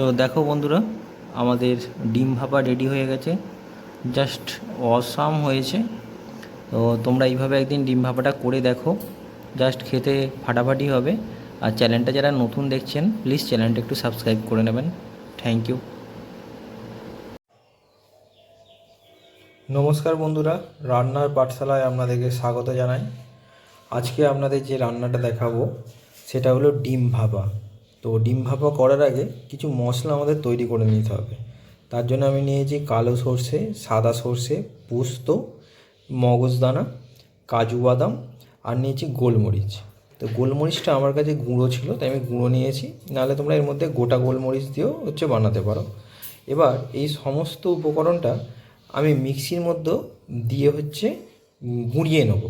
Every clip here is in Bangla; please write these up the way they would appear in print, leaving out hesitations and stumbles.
তো দেখো বন্ধুরা, আমাদের ডিম ভাপা রেডি হয়ে গেছে। জাস্ট অসাম হয়েছে। তো তোমরা এইভাবে একদিন ডিম ভাপাটা করে দেখো, জাস্ট খেতে ফাটাফাটি হবে। আর চ্যানেলটা যারা নতুন দেখছেন, প্লিজ চ্যানেলটা একটু সাবস্ক্রাইব করে নেবেন। Thank you. নমস্কার বন্ধুরা, রান্নার পাঠশালায় আপনাদেরকে স্বাগত জানাই। আজকে আপনাদের যে রান্নাটা দেখাবো সেটা হলো ডিম ভাপা। তো ডিম ভাপা করার আগে কিছু মশলা আমাদের তৈরি করে নিতে হবে। তার জন্য আমি নিয়েছি কালো সর্ষে, সাদা সর্ষে, পোস্ত, মগজদানা, কাজু বাদাম আর নিয়েছি গোলমরিচ। তো গোলমরিচটা আমার কাছে গুঁড়ো ছিল, তাই আমি গুঁড়ো নিয়েছি। নাহলে তোমরা এর মধ্যে গোটা গোলমরিচ দিয়েও বানাতে পারো। এবার এই সমস্ত উপকরণটা আমি মিক্সির মধ্যে দিয়ে গুঁড়িয়ে নেব।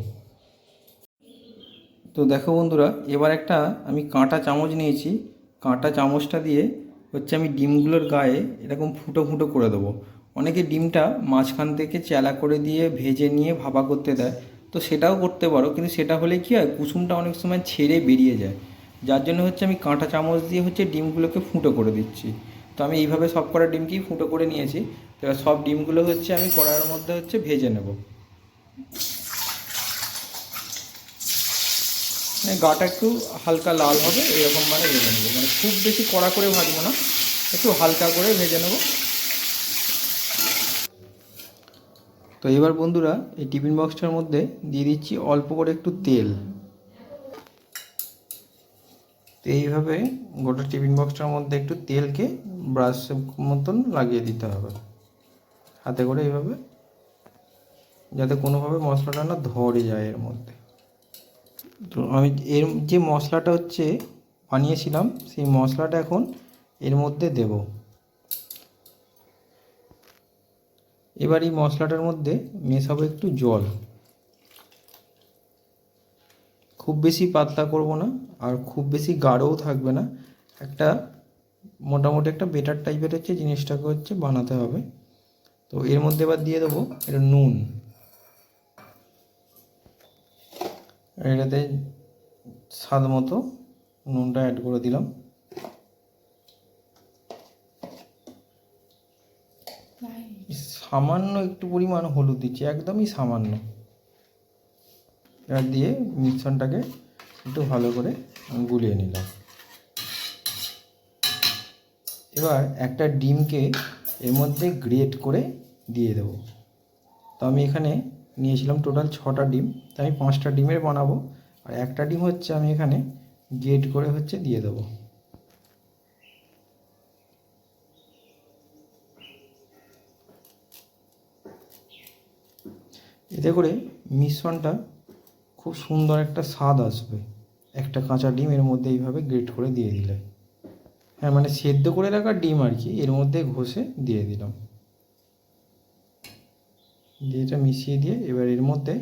তো দেখো বন্ধুরা, এবার একটা আমি কাঁটা চামচ নিয়েছি। কাঁটা চামচটা দিয়ে আমি ডিমগুলোর গায়ে এরকম ফুটো ফুটো করে দেবো। অনেকে ডিমটা মাঝখান থেকে চ্যালা করে দিয়ে ভেজে নিয়ে ভাপা করতে দেয়, তো সেটাও করতে পারো, কিন্তু সেটা হলে কী হয়, কুসুমটা অনেক সময় ছেড়ে বেরিয়ে যায়। যার জন্য আমি কাঁটা চামচ দিয়ে ডিমগুলোকে ফুটো করে দিচ্ছি। তো আমি এইভাবে সব কটা ডিমকেই ফুটো করে নিয়েছি। এবার সব ডিমগুলো আমি কড়াইয়ের মধ্যে ভেজে নেব। মানে গাটা একটু হালকা লাল হবে এরকম ভেজে নেবো। খুব বেশি কড়া করে ভাজবো না, একটু হালকা করে ভেজে নেব। তো এবার বন্ধুরা, এই টিফিন বক্সটার মধ্যে দিয়ে দিচ্ছি অল্প করে একটু তেল। তো এইভাবে গোটা টিফিন বক্সটার মধ্যে একটু তেলকে ব্রাশ মতন লাগিয়ে দিতে হবে হাতে করে, এইভাবে, যাতে কোনোভাবে মশলাটা না ধরে যায় এর মধ্যে। তো আমি এর যে মশলাটা বানিয়েছিলাম, সেই মশলাটা এখন এর মধ্যে দেব। এবার এই মশলাটার মধ্যে মেশাবো একটু জল। খুব বেশি পাতলা করব না, আর খুব বেশি গাঢ়ও থাকবে না। একটা মোটামুটি একটা বেটার টাইপের জিনিসটাকে বানাতে হবে। তো এর মধ্যে এবার দিয়ে দেবো এটা নুন। এটাতে স্বাদ মতো নুনটা অ্যাড করে দিলাম। সামান্য একটু পরিমাণ হলুদ দিচ্ছি, একদমই সামান্য। এবার দিয়ে মিশ্রণটাকে একটু ভালো করে গুলিয়ে নিলাম। এবার একটা ডিমকে এর মধ্যে গ্রেট করে দিয়ে দেবো। তো আমি এখানে নিয়েছিলাম টোটাল 6টা ডিম, তো আমি 5টা ডিমের বানাবো। আর একটা ডিম আমি এখানে গ্রেট করে দিয়ে দেবো। এতে করে মিশ্রণটা খুব সুন্দর একটা স্বাদ আসবে। একটা কাঁচা ডিম এর মধ্যে এইভাবে গ্রেট করে দিয়ে দিলে, হ্যাঁ, মানে সেদ্ধ করে রাখা ডিম আর কি, এর মধ্যে ঘষে দিয়ে দিলাম। দিয়ে এটা মিশিয়ে দিয়ে এবার এর মধ্যে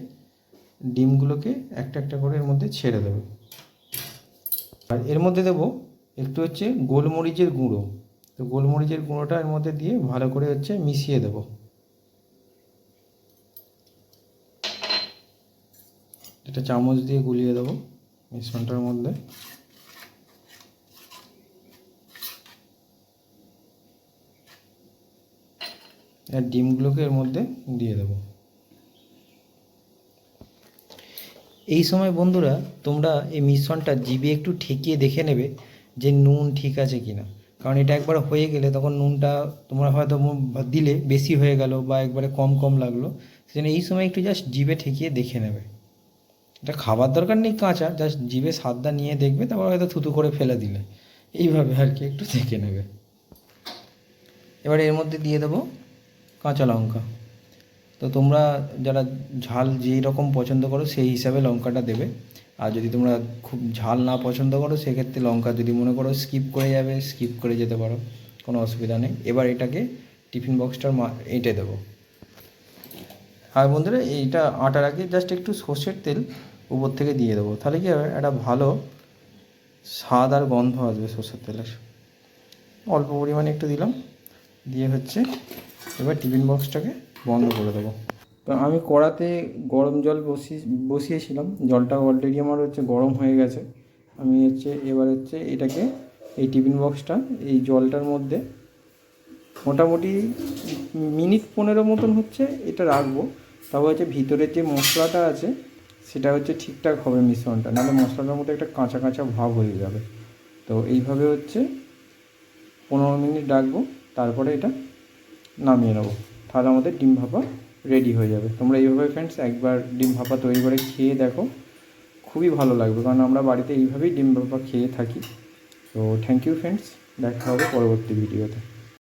ডিমগুলোকে একটা একটা করে এর মধ্যে ছেড়ে দেবো। আর এর মধ্যে দেবো একটু গোলমরিচের গুঁড়ো। তো গোলমরিচের গুঁড়োটা এর মধ্যে দিয়ে ভালো করে মিশিয়ে দেবো। এটা চামচ দিয়ে গুলিয়ে দেবো মিশ্রণটার মধ্যে। আর ডিমগুলোকে এর মধ্যে দিয়ে দেবো। এই সময় বন্ধুরা, তোমরা এই মিশ্রণটা জিভে একটু ঠেকিয়ে দেখে নেবে যে নুন ঠিক আছে কি না। কারণ এটা একবার হয়ে গেলে তখন নুনটা তোমরা হয়তো দিলে বেশি হয়ে গেল বা একবারে কম কম লাগলো, সেজন্য এই সময় একটু জাস্ট জিভে ঠেকিয়ে দেখে নেবে। এটা খাবার দরকার নেই কাঁচা, জাস্ট জিভে স্বাদটা নিয়ে দেখবে, তারপর হয়তো থুতু করে ফেলে দিলে। এইভাবে আর কি একটু দেখে নেবে। এবার এর মধ্যে দিয়ে দেবো কাঁচা লঙ্কা। তো তোমরা যারা ঝাল যেই রকম পছন্দ করো সেই হিসাবে লঙ্কাটা দেবে। আর যদি তোমরা খুব ঝাল না পছন্দ করো, সেক্ষেত্রে লঙ্কা যদি মনে করো স্কিপ করে যাবে, স্কিপ করে যেতে পারো, কোনো অসুবিধা নেই। এবার এটাকে টিফিন বক্সটার এঁটে দেবো। আর বন্ধুরা, এইটা আটার আগে জাস্ট একটু সর্ষের তেল উপর থেকে দিয়ে দেবো, তাহলে কি হবে, একটা ভালো স্বাদ আর গন্ধ আসবে সর্ষের তেলের। অল্প পরিমাণে একটু দিলাম, দিয়ে এবার টিফিন বক্সটাকে বন্ধ করে দেবো। তো আমি কড়াতে গরম জল বসিয়েছিলাম। জলটা অলরেডি আমার গরম হয়ে গেছে। আমি এবার এটাকে এই টিফিন বক্সটা এই জলটার মধ্যে মোটামুটি মিনিট 15 মতন হচ্ছে এটা রাখবো। তবে হচ্ছে ভিতরের যে মশলাটা আছে সেটা হচ্ছে ঠিকঠাক হবে মিশ্রণটা, নাহলে মশলাটার মধ্যে একটা কাঁচা কাঁচা ভাব হয়ে যাবে। তো এইভাবে হচ্ছে 15 মিনিট রাখবো, তারপরে এটা নামিয়ে নেবো। তাহলে আমাদের ডিম ভাপা রেডি হয়ে যাবে। তোমরা এইভাবে ফ্রেন্ডস একবার ডিম ভাপা তৈরি করে খেয়ে দেখো, খুবই ভালো লাগবে, কারণ আমরা বাড়িতে এইভাবেই ডিম ভাপা খেয়ে থাকি। তো থ্যাংক ইউ ফ্রেন্ডস, দেখা হবে পরবর্তী ভিডিওতে।